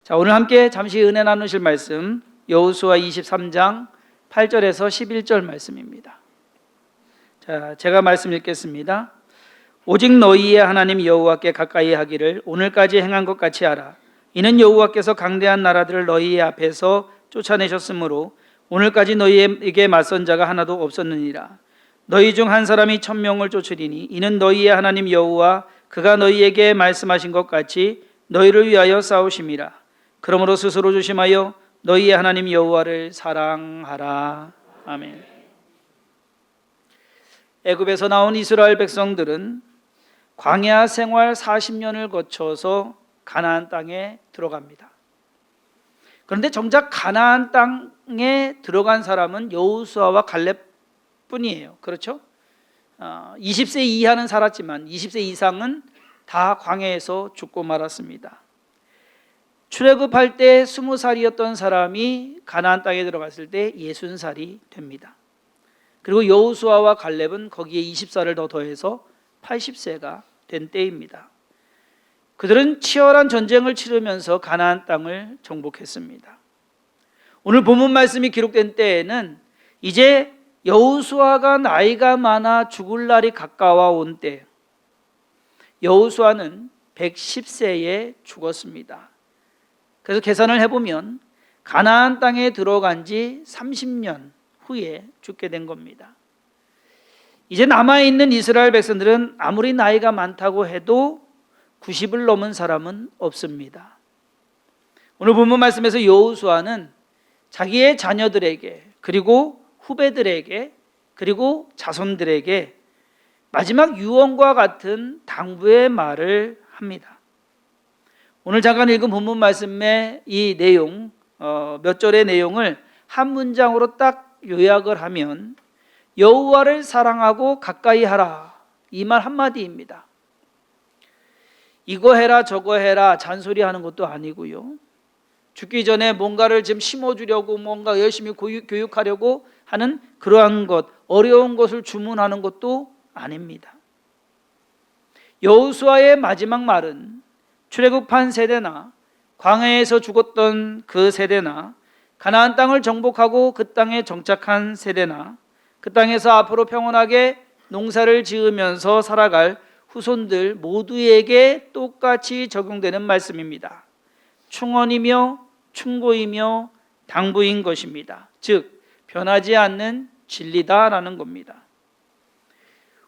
자, 오늘 함께 잠시 은혜 나누실 말씀 여호수아 23장 8절에서 11절 말씀입니다. 자, 제가 말씀 읽겠습니다. 오직 너희의 하나님 여호와께 가까이 하기를 오늘까지 행한 것 같이 하라. 이는 여호와께서 강대한 나라들을 너희의 앞에서 쫓아내셨으므로 오늘까지 너희에게 맞선 자가 하나도 없었느니라. 너희 중 한 사람이 1000명을 쫓으리니 이는 너희의 하나님 여호와 그가 너희에게 말씀하신 것 같이 너희를 위하여 싸우심이라. 그러므로 스스로 조심하여 너희의 하나님 여호와를 사랑하라. 아멘. 애굽에서 나온 이스라엘 백성들은 광야 생활 40년을 거쳐서 가나안 땅에 들어갑니다. 그런데 정작 가나안 땅에 들어간 사람은 여호수아와 갈렙뿐이에요. 그렇죠? 20세 이하는 살았지만 20세 이상은 다 광야에서 죽고 말았습니다. 출애굽할 때 20살이었던 사람이 가나안 땅에 들어갔을 때 60살이 됩니다. 그리고 여호수아와 갈렙은 거기에 20살을 더 더해서 80세가 된 때입니다. 그들은 치열한 전쟁을 치르면서 가나안 땅을 정복했습니다. 오늘 본문 말씀이 기록된 때에는 이제 여호수아가 나이가 많아 죽을 날이 가까워 온 때, 여호수아는 110세에 죽었습니다. 그래서 계산을 해보면 가나안 땅에 들어간 지 30년 후에 죽게 된 겁니다. 이제 남아있는 이스라엘 백성들은 아무리 나이가 많다고 해도 90을 넘은 사람은 없습니다. 오늘 본문 말씀에서 여호수아는 자기의 자녀들에게 그리고 후배들에게 그리고 자손들에게 마지막 유언과 같은 당부의 말을 합니다. 오늘 잠깐 읽은 본문 말씀의 이 내용, 몇 절의 내용을 한 문장으로 딱 요약을 하면 여호와를 사랑하고 가까이 하라, 이 말 한마디입니다. 이거 해라 저거 해라 잔소리하는 것도 아니고요, 죽기 전에 뭔가를 지금 심어주려고 뭔가 열심히 교육하려고 하는 그러한 것, 어려운 것을 주문하는 것도 아닙니다. 여호수아의 마지막 말은 출애굽한 세대나 광야에서 죽었던 그 세대나 가나안 땅을 정복하고 그 땅에 정착한 세대나 그 땅에서 앞으로 평온하게 농사를 지으면서 살아갈 후손들 모두에게 똑같이 적용되는 말씀입니다. 충언이며 충고이며 당부인 것입니다. 즉 변하지 않는 진리다라는 겁니다.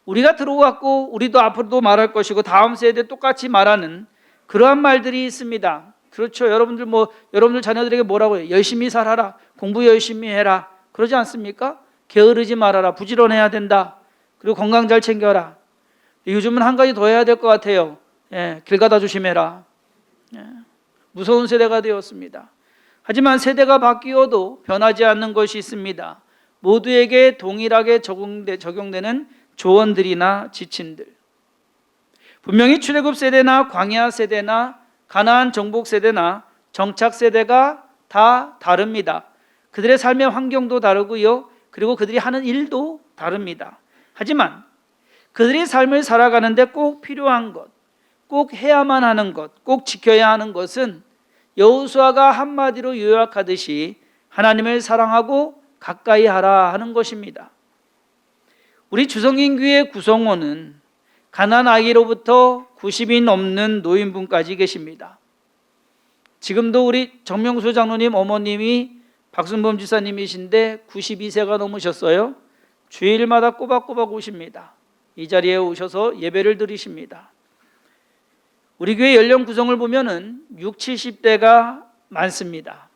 우리가 들어왔고 우리도 앞으로도 말할 것이고 다음 세대 똑같이 말하는 그러한 말들이 있습니다. 그렇죠. 여러분들 자녀들에게 뭐라고 해요? 열심히 살아라, 공부 열심히 해라, 그러지 않습니까? 게으르지 말아라, 부지런해야 된다, 그리고 건강 잘 챙겨라. 요즘은 한 가지 더 해야 될 것 같아요. 길 가다 조심해라. 무서운 세대가 되었습니다. 하지만 세대가 바뀌어도 변하지 않는 것이 있습니다. 모두에게 동일하게 적용되는 조언들이나 지침들. 분명히 출애굽 세대나 광야 세대나 가나안 정복 세대나 정착 세대가 다 다릅니다. 그들의 삶의 환경도 다르고요, 그리고 그들이 하는 일도 다릅니다. 하지만 그들이 삶을 살아가는데 꼭 필요한 것, 꼭 해야만 하는 것, 꼭 지켜야 하는 것은 여호수아가 한마디로 요약하듯이 하나님을 사랑하고 가까이 하라 하는 것입니다. 우리 주성인교회 구성원은 가난 아기로부터 90이 넘는 노인분까지 계십니다. 지금도 우리 정명수 장로님 어머님이 박순범 지사님이신데 92세가 넘으셨어요. 주일마다 꼬박꼬박 오십니다. 이 자리에 오셔서 예배를 드리십니다. 우리 교회 연령 구성을 보면은 60, 70대가 많습니다.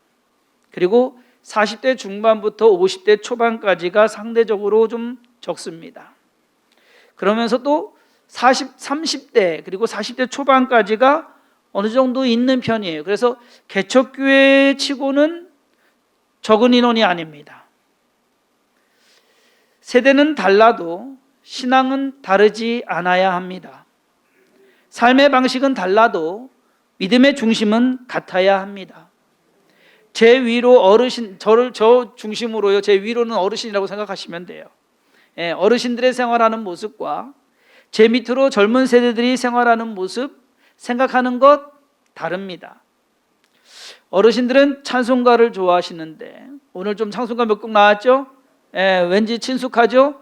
그리고 40대 중반부터 50대 초반까지가 상대적으로 좀 적습니다. 그러면서 또 30대 그리고 40대 초반까지가 어느 정도 있는 편이에요. 그래서 개척교회 치고는 적은 인원이 아닙니다. 세대는 달라도 신앙은 다르지 않아야 합니다. 삶의 방식은 달라도 믿음의 중심은 같아야 합니다. 제 위로 어르신, 저 중심으로요, 제 위로는 어르신이라고 생각하시면 돼요. 어르신들의 생활하는 모습과 제 밑으로 젊은 세대들이 생활하는 모습, 생각하는 것 다릅니다. 어르신들은 찬송가를 좋아하시는데 오늘 좀 찬송가 몇 곡 나왔죠? 왠지 친숙하죠?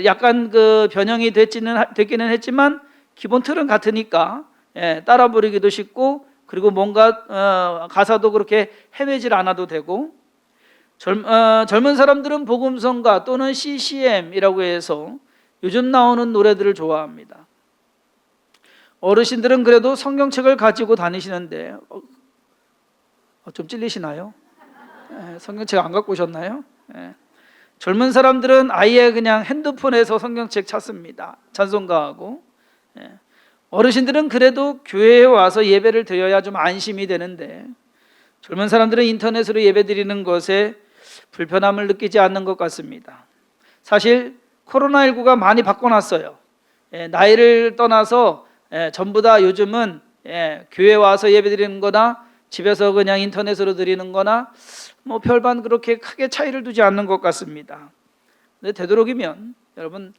약간 그 변형이 됐기는 했지만 기본 틀은 같으니까 따라 부르기도 쉽고, 그리고 뭔가 가사도 그렇게 헤매질 않아도 되고, 젊은 사람들은 복음성가 또는 CCM이라고 해서 요즘 나오는 노래들을 좋아합니다. 어르신들은 그래도 성경책을 가지고 다니시는데 좀 찔리시나요? 성경책 안 갖고 오셨나요? 젊은 사람들은 아예 그냥 핸드폰에서 성경책 찾습니다. 찬송가하고. 어르신들은 그래도 교회에 와서 예배를 드려야 좀 안심이 되는데, 젊은 사람들은 인터넷으로 예배 드리는 것에 불편함을 느끼지 않는 것 같습니다. 사실 코로나19가 많이 바꿔놨어요. 나이를 떠나서 전부 다 요즘은 교회 와서 예배 드리는 거나 집에서 그냥 인터넷으로 드리는 거나 뭐 별반 그렇게 크게 차이를 두지 않는 것 같습니다. 근데 되도록이면 여러분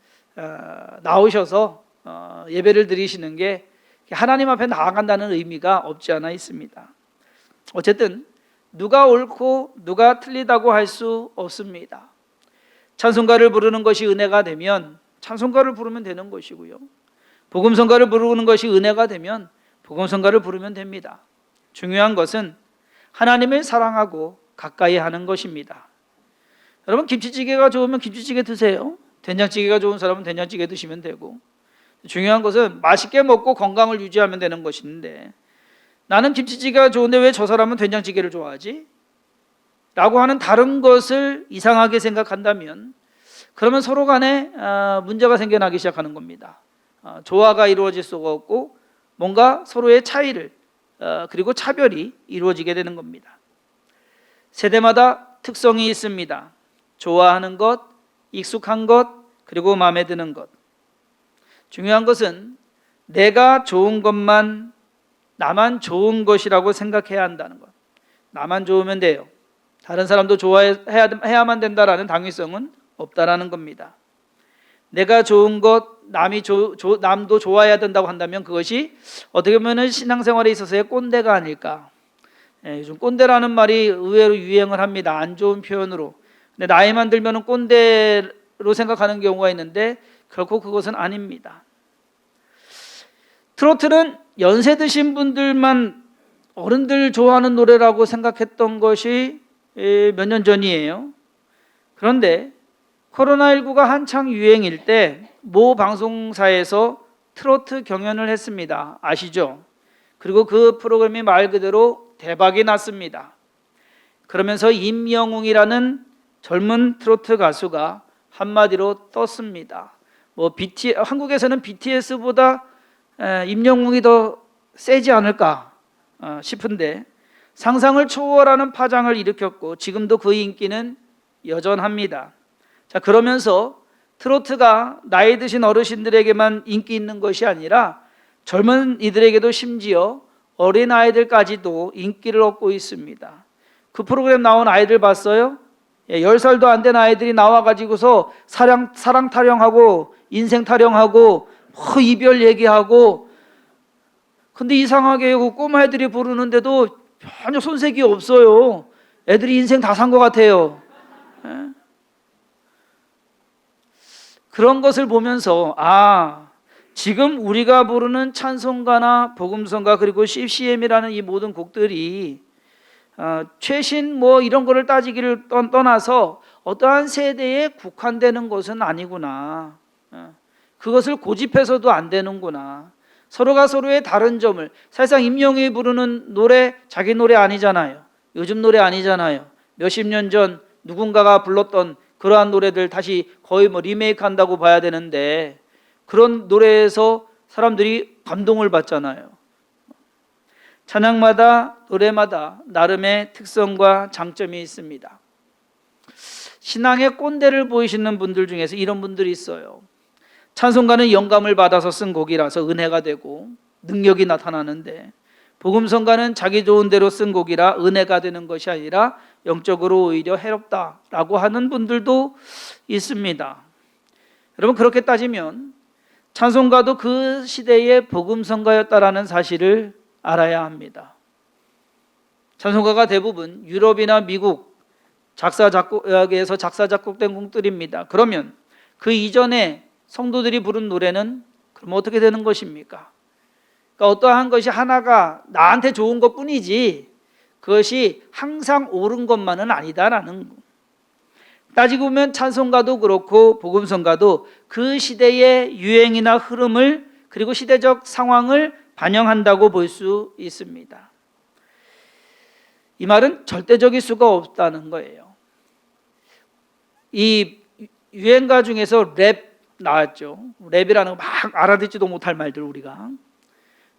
나오셔서 예배를 드리시는 게 하나님 앞에 나아간다는 의미가 없지 않아 있습니다. 어쨌든 누가 옳고 누가 틀리다고 할 수 없습니다. 찬송가를 부르는 것이 은혜가 되면 찬송가를 부르면 되는 것이고요, 복음성가를 부르는 것이 은혜가 되면 복음성가를 부르면 됩니다. 중요한 것은 하나님을 사랑하고 가까이 하는 것입니다. 여러분, 김치찌개가 좋으면 김치찌개 드세요. 된장찌개가 좋은 사람은 된장찌개 드시면 되고, 중요한 것은 맛있게 먹고 건강을 유지하면 되는 것인데, 나는 김치찌개가 좋은데 왜 저 사람은 된장찌개를 좋아하지? 라고 하는 다른 것을 이상하게 생각한다면 그러면 서로 간에 문제가 생겨나기 시작하는 겁니다. 조화가 이루어질 수가 없고 뭔가 서로의 차이를 그리고 차별이 이루어지게 되는 겁니다. 세대마다 특성이 있습니다. 좋아하는 것, 익숙한 것, 그리고 마음에 드는 것. 중요한 것은 내가 좋은 것만, 나만 좋은 것이라고 생각해야 한다는 것. 나만 좋으면 돼요. 다른 사람도 좋아해야만 된다라는 당위성은 없다라는 겁니다. 내가 좋은 것, 남도 좋아해야 된다고 한다면 그것이 어떻게 보면 신앙생활에 있어서의 꼰대가 아닐까. 요즘 꼰대라는 말이 의외로 유행을 합니다. 안 좋은 표현으로. 근데 나이만 들면 꼰대로 생각하는 경우가 있는데 결코 그것은 아닙니다. 트로트는 연세 드신 분들만, 어른들 좋아하는 노래라고 생각했던 것이 몇 년 전이에요. 그런데 코로나19가 한창 유행일 때 모 방송사에서 트로트 경연을 했습니다. 아시죠? 그리고 그 프로그램이 말 그대로 대박이 났습니다. 그러면서 임영웅이라는 젊은 트로트 가수가 한마디로 떴습니다. 한국에서는 BTS보다 임영웅이 더 세지 않을까 싶은데 상상을 초월하는 파장을 일으켰고 지금도 그 인기는 여전합니다. 자, 그러면서 트로트가 나이 드신 어르신들에게만 인기 있는 것이 아니라 젊은 이들에게도 심지어 어린 아이들까지도 인기를 얻고 있습니다. 그 프로그램 나온 아이들 봤어요? 10살도 안 된 아이들이 나와가지고서 사랑 타령하고 인생 타령하고 이별 얘기하고, 근데 이상하게 꼬마 애들이 부르는데도 전혀 손색이 없어요. 애들이 인생 다 산 것 같아요. 그런 것을 보면서 지금 우리가 부르는 찬송가나 복음성가 그리고 CCM이라는 이 모든 곡들이 최신 이런 거를 따지기를 떠나서 어떠한 세대에 국한되는 것은 아니구나. 그것을 고집해서도 안 되는구나. 서로가 서로의 다른 점을, 사실상 임영웅이 부르는 노래 자기 노래 아니잖아요. 요즘 노래 아니잖아요. 몇십 년 전 누군가가 불렀던 그러한 노래들 다시 거의 리메이크 한다고 봐야 되는데 그런 노래에서 사람들이 감동을 받잖아요. 찬양마다 노래마다 나름의 특성과 장점이 있습니다. 신앙의 꼰대를 보이시는 분들 중에서 이런 분들이 있어요. 찬송가는 영감을 받아서 쓴 곡이라서 은혜가 되고 능력이 나타나는데 복음성가는 자기 좋은 대로 쓴 곡이라 은혜가 되는 것이 아니라 영적으로 오히려 해롭다라고 하는 분들도 있습니다. 여러분, 그렇게 따지면 찬송가도 그 시대의 복음성가였다라는 사실을 알아야 합니다. 찬송가가 대부분 유럽이나 미국 작사작곡에서 작사작곡된 곡들입니다. 그러면 그 이전에 성도들이 부른 노래는 그럼 어떻게 되는 것입니까? 그러니까 어떠한 것이 하나가 나한테 좋은 것뿐이지 그것이 항상 옳은 것만은 아니다라는 거. 따지고 보면 찬송가도 그렇고 복음성가도 그 시대의 유행이나 흐름을 그리고 시대적 상황을 반영한다고 볼 수 있습니다. 이 말은 절대적일 수가 없다는 거예요. 이 유행가 중에서 랩 나왔죠. 랩이라는 거 막 알아듣지도 못할 말들 우리가.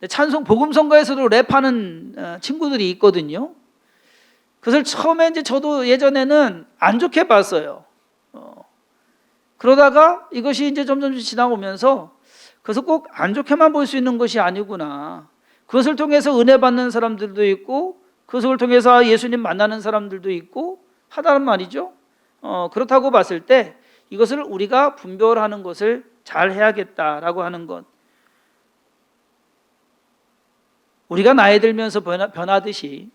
찬송 복음성가에서도 랩하는 친구들이 있거든요. 그것을 처음에 이제 저도 예전에는 안 좋게 봤어요. 그러다가 이것이 이제 점점 지나오면서 그래서 꼭 안 좋게만 볼 수 있는 것이 아니구나. 그것을 통해서 은혜 받는 사람들도 있고 그것을 통해서 예수님 만나는 사람들도 있고 하다는 말이죠. 그렇다고 봤을 때 이것을 우리가 분별하는 것을 잘 해야겠다라고 하는 것. 우리가 나이 들면서 변하듯이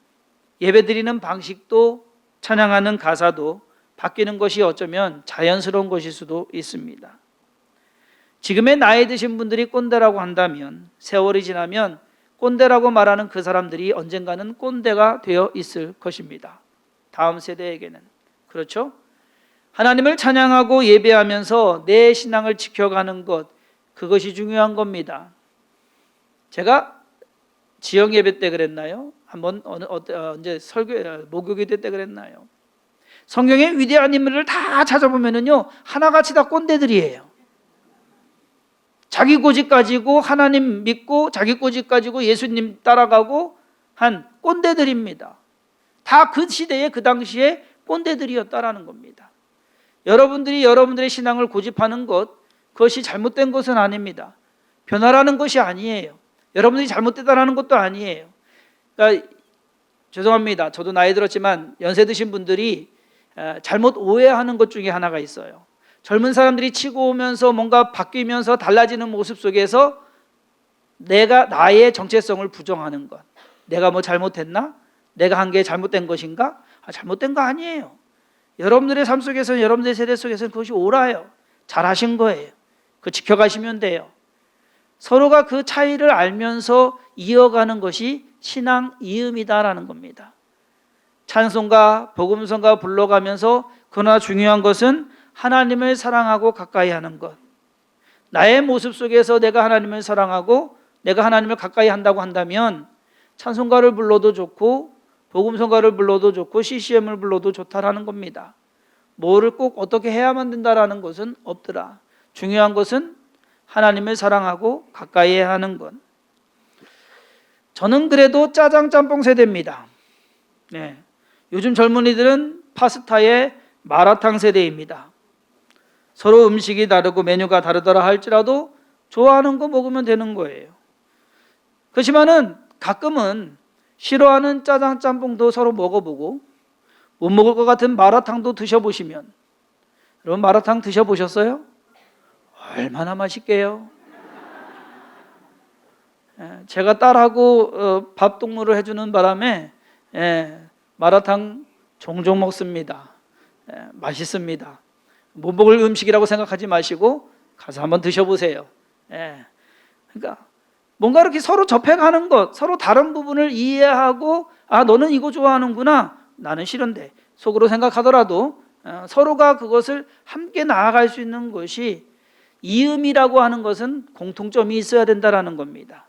예배드리는 방식도 찬양하는 가사도 바뀌는 것이 어쩌면 자연스러운 것일 수도 있습니다. 지금의 나이 드신 분들이 꼰대라고 한다면 세월이 지나면 꼰대라고 말하는 그 사람들이 언젠가는 꼰대가 되어 있을 것입니다. 다음 세대에게는. 그렇죠? 하나님을 찬양하고 예배하면서 내 신앙을 지켜가는 것, 그것이 중요한 겁니다. 제가 지역 예배 때 그랬나요? 한번 언제 목요일 때 그랬나요? 성경의 위대한 인물을 다 찾아보면은요 하나같이 다 꼰대들이에요. 자기 고집 가지고 하나님 믿고 자기 고집 가지고 예수님 따라가고 한 꼰대들입니다. 다 그 시대에 그 당시에 꼰대들이었다라는 겁니다. 여러분들이 여러분들의 신앙을 고집하는 것, 그것이 잘못된 것은 아닙니다. 변화라는 것이 아니에요. 여러분들이 잘못됐다라는 것도 아니에요. 그러니까 죄송합니다. 저도 나이 들었지만 연세 드신 분들이 잘못 오해하는 것 중에 하나가 있어요. 젊은 사람들이 치고 오면서 뭔가 바뀌면서 달라지는 모습 속에서 내가 나의 정체성을 부정하는 것. 내가 뭐 잘못했나? 내가 한 게 잘못된 것인가? 잘못된 거 아니에요. 여러분들의 삶 속에서는 여러분들의 세대 속에서는 그것이 옳아요. 잘하신 거예요. 그거 지켜가시면 돼요. 서로가 그 차이를 알면서 이어가는 것이 신앙 이음이다라는 겁니다. 찬송가, 복음성가 불러가면서 그러나 중요한 것은 하나님을 사랑하고 가까이 하는 것. 나의 모습 속에서 내가 하나님을 사랑하고 내가 하나님을 가까이 한다고 한다면 찬송가를 불러도 좋고 복음성가를 불러도 좋고 CCM을 불러도 좋다라는 겁니다. 뭐를 꼭 어떻게 해야만 된다라는 것은 없더라. 중요한 것은 하나님을 사랑하고 가까이 해야 하는 것. 저는 그래도 짜장 짬뽕 세대입니다. 네. 요즘 젊은이들은 파스타의 마라탕 세대입니다. 서로 음식이 다르고 메뉴가 다르더라 할지라도 좋아하는 거 먹으면 되는 거예요. 그렇지만은 가끔은 싫어하는 짜장 짬뽕도 서로 먹어보고 못 먹을 것 같은 마라탕도 드셔보시면, 여러분 마라탕 드셔보셨어요? 얼마나 맛있게요. 제가 딸하고 밥 동무를 해주는 바람에 마라탕 종종 먹습니다. 맛있습니다. 못 먹을 음식이라고 생각하지 마시고 가서 한번 드셔보세요. 그러니까 뭔가 이렇게 서로 접해가는 것, 서로 다른 부분을 이해하고 너는 이거 좋아하는구나, 나는 싫은데 속으로 생각하더라도 서로가 그것을 함께 나아갈 수 있는 것이, 이음이라고 하는 것은 공통점이 있어야 된다라는 겁니다.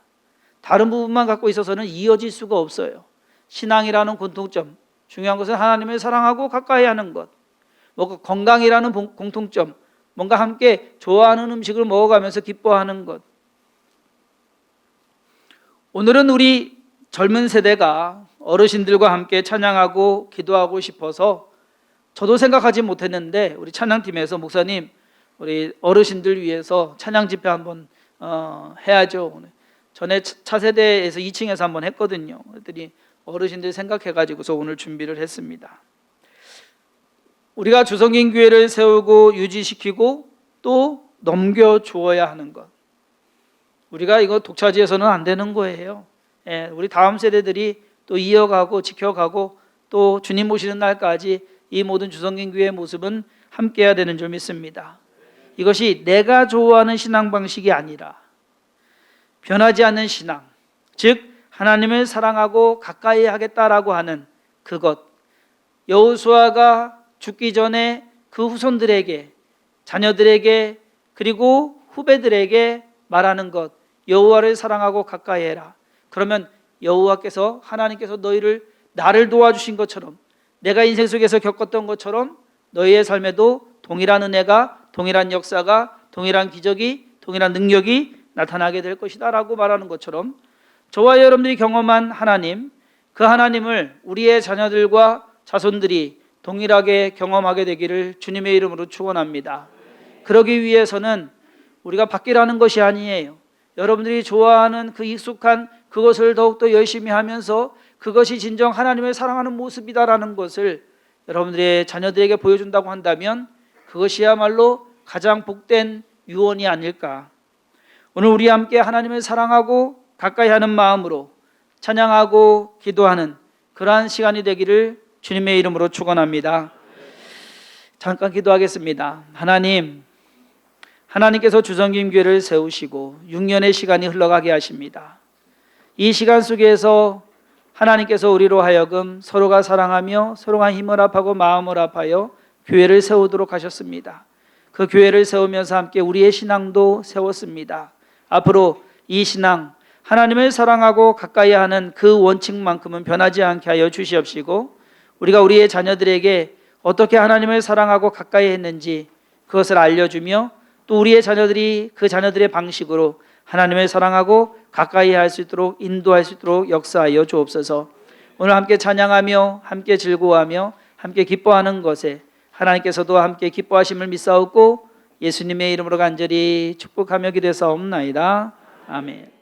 다른 부분만 갖고 있어서는 이어질 수가 없어요. 신앙이라는 공통점, 중요한 것은 하나님을 사랑하고 가까이 하는 것, 뭐 건강이라는 공통점, 뭔가 함께 좋아하는 음식을 먹어가면서 기뻐하는 것. 오늘은 우리 젊은 세대가 어르신들과 함께 찬양하고 기도하고 싶어서, 저도 생각하지 못했는데 우리 찬양팀에서 목사님 우리 어르신들 위해서 찬양 집회 한번 해야죠. 전에 차세대에서 2층에서 한번 했거든요. 그랬더니 어르신들 생각해가지고서 오늘 준비를 했습니다. 우리가 주성인 교회를 세우고 유지시키고 또 넘겨주어야 하는 것, 우리가 이거 독차지해서는 안 되는 거예요. 우리 다음 세대들이 또 이어가고 지켜가고 또 주님 모시는 날까지 이 모든 주성경교회의 모습은 함께해야 되는 줄 믿습니다. 이것이 내가 좋아하는 신앙 방식이 아니라 변하지 않는 신앙, 즉 하나님을 사랑하고 가까이 하겠다라고 하는 그것, 여호수아가 죽기 전에 그 후손들에게, 자녀들에게, 그리고 후배들에게 말하는 것, 여호와를 사랑하고 가까이 해라. 그러면 여호와께서, 하나님께서 너희를, 나를 도와주신 것처럼, 내가 인생 속에서 겪었던 것처럼 너희의 삶에도 동일한 은혜가, 동일한 역사가, 동일한 기적이, 동일한 능력이 나타나게 될 것이다 라고 말하는 것처럼, 저와 여러분들이 경험한 하나님, 그 하나님을 우리의 자녀들과 자손들이 동일하게 경험하게 되기를 주님의 이름으로 축원합니다. 그러기 위해서는 우리가 바뀌라는 것이 아니에요. 여러분들이 좋아하는 그 익숙한 그것을 더욱더 열심히 하면서 그것이 진정 하나님을 사랑하는 모습이다라는 것을 여러분들의 자녀들에게 보여준다고 한다면 그것이야말로 가장 복된 유언이 아닐까. 오늘 우리 함께 하나님을 사랑하고 가까이 하는 마음으로 찬양하고 기도하는 그러한 시간이 되기를 주님의 이름으로 축원합니다. 잠깐 기도하겠습니다. 하나님께서 주성김교회를 세우시고 6년의 시간이 흘러가게 하십니다. 이 시간 속에서 하나님께서 우리로 하여금 서로가 사랑하며 서로가 힘을 합하고 마음을 합하여 교회를 세우도록 하셨습니다. 그 교회를 세우면서 함께 우리의 신앙도 세웠습니다. 앞으로 이 신앙, 하나님을 사랑하고 가까이 하는 그 원칙만큼은 변하지 않게 하여 주시옵시고, 우리가 우리의 자녀들에게 어떻게 하나님을 사랑하고 가까이 했는지 그것을 알려주며 또 우리의 자녀들이 그 자녀들의 방식으로 하나님을 사랑하고 가까이 할 수 있도록 인도할 수 있도록 역사하여 주옵소서. 오늘 함께 찬양하며 함께 즐거워하며 함께 기뻐하는 것에 하나님께서도 함께 기뻐하심을 믿사옵고 예수님의 이름으로 간절히 축복하며 기도사옵나이다. 아멘.